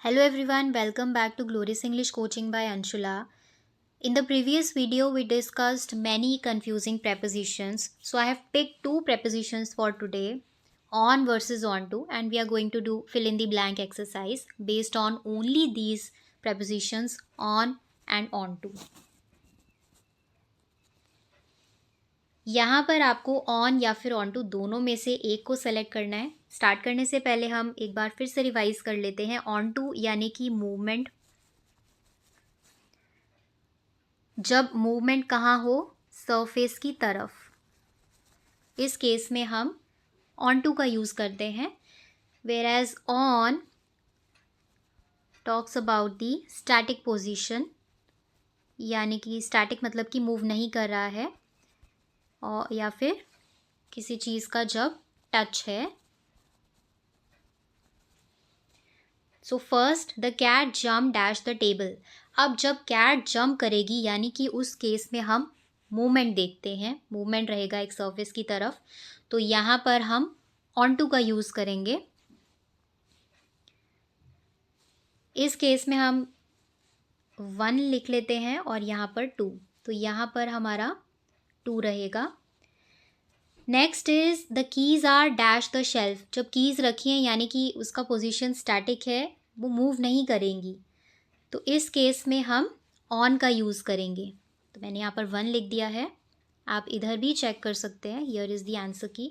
Hello everyone, welcome back to Glorious English Coaching by Anshula. In the previous video, we discussed many confusing prepositions. So I have picked two prepositions for today, on versus onto, and we are going to do fill in the blank exercise based on only these prepositions on and onto. यहाँ पर आपको on या फिर on to दोनों में से एक को सेलेक्ट करना है. स्टार्ट करने से पहले हम एक बार फिर से रिवाइज कर लेते हैं. ऑन टू यानी कि मूवमेंट. जब मूवमेंट कहाँ हो, सरफेस की तरफ, इस केस में हम ऑन टू का यूज़ करते हैं. Whereas on talks about the static position, यानी कि स्टैटिक मतलब कि मूव नहीं कर रहा है, और या फिर किसी चीज़ का जब टच है. So first the cat jump dash the table. अब जब कैट जंप करेगी यानी कि उस केस में हम मूवमेंट देखते हैं, मूवमेंट रहेगा एक सरफेस की तरफ, तो यहाँ पर हम ऑन टू का यूज़ करेंगे. इस केस में हम 1 लिख लेते हैं और यहाँ पर 2, तो यहाँ पर हमारा 2 रहेगा. Next is the keys are dash the shelf. जब कीज़ रखी हैं यानी कि उसका पोजीशन स्टैटिक है, वो मूव नहीं करेंगी, तो इस केस में हम ऑन का यूज़ करेंगे. तो मैंने यहाँ पर 1 लिख दिया है, आप इधर भी चेक कर सकते हैं. Here is the answer key.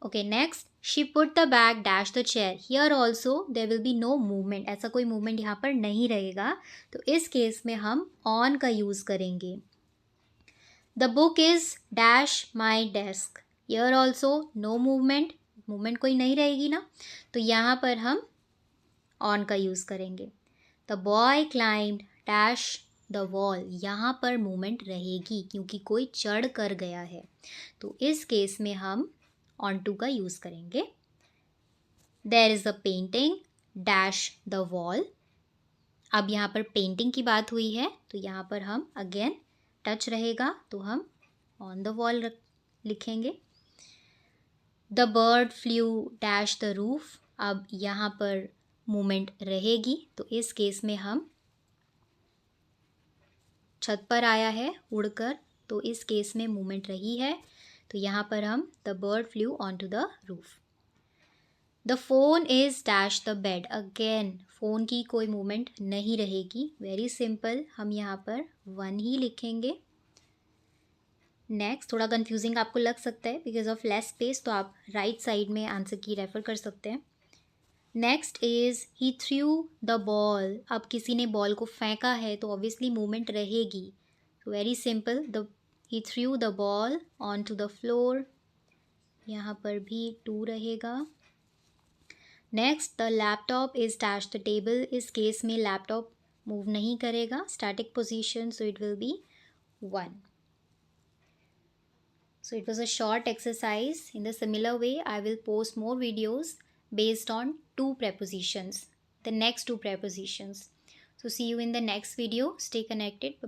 Okay, next she put the bag dash the chair. Here also there will be no movement. ऐसा कोई मूवमेंट यहाँ पर नहीं रहेगा, तो इस केस में हम ऑन का यूज़ करेंगे. The book is dash my desk. Here also no movement, movement कोई नहीं रहेगी ना, तो यहाँ पर हम ऑन का यूज़ करेंगे. The boy climbed dash the wall. यहाँ पर मूवमेंट रहेगी क्योंकि कोई चढ़ कर गया है, तो इस केस में हम ऑन टू का यूज़ करेंगे. There is a painting dash the wall. अब यहाँ पर पेंटिंग की बात हुई है, तो यहाँ पर हम अगेन टच रहेगा, तो हम ऑन द वॉल लिखेंगे. The bird flu dash the roof. अब यहाँ पर मूवमेंट रहेगी, तो इस केस में हम छत पर आया है उड़कर, तो इस केस में मूवमेंट रही है, तो यहाँ पर हम the bird flew on to the roof. The phone is dash the bed. Again phone की कोई मूवमेंट नहीं रहेगी, वेरी सिंपल, हम यहाँ पर 1 ही लिखेंगे. नेक्स्ट थोड़ा कंफ्यूजिंग आपको लग सकता है बिकॉज ऑफ लेस स्पेस, तो आप राइट साइड में आंसर की रेफर कर सकते हैं. Next is he threw the ball. अब किसी ने बॉल को फेंका है तो ऑब्वियसली मूवमेंट रहेगी, very simple, the he threw the ball on to the floor. यहाँ पर भी 2 रहेगा. Next the laptop is dash the table. इस केस में लैपटॉप मूव नहीं करेगा, static position, so it will be 1. So it was a short exercise. In the similar way, I will post more videos based on 2 prepositions, the next 2 prepositions. So see you in the next video. Stay connected.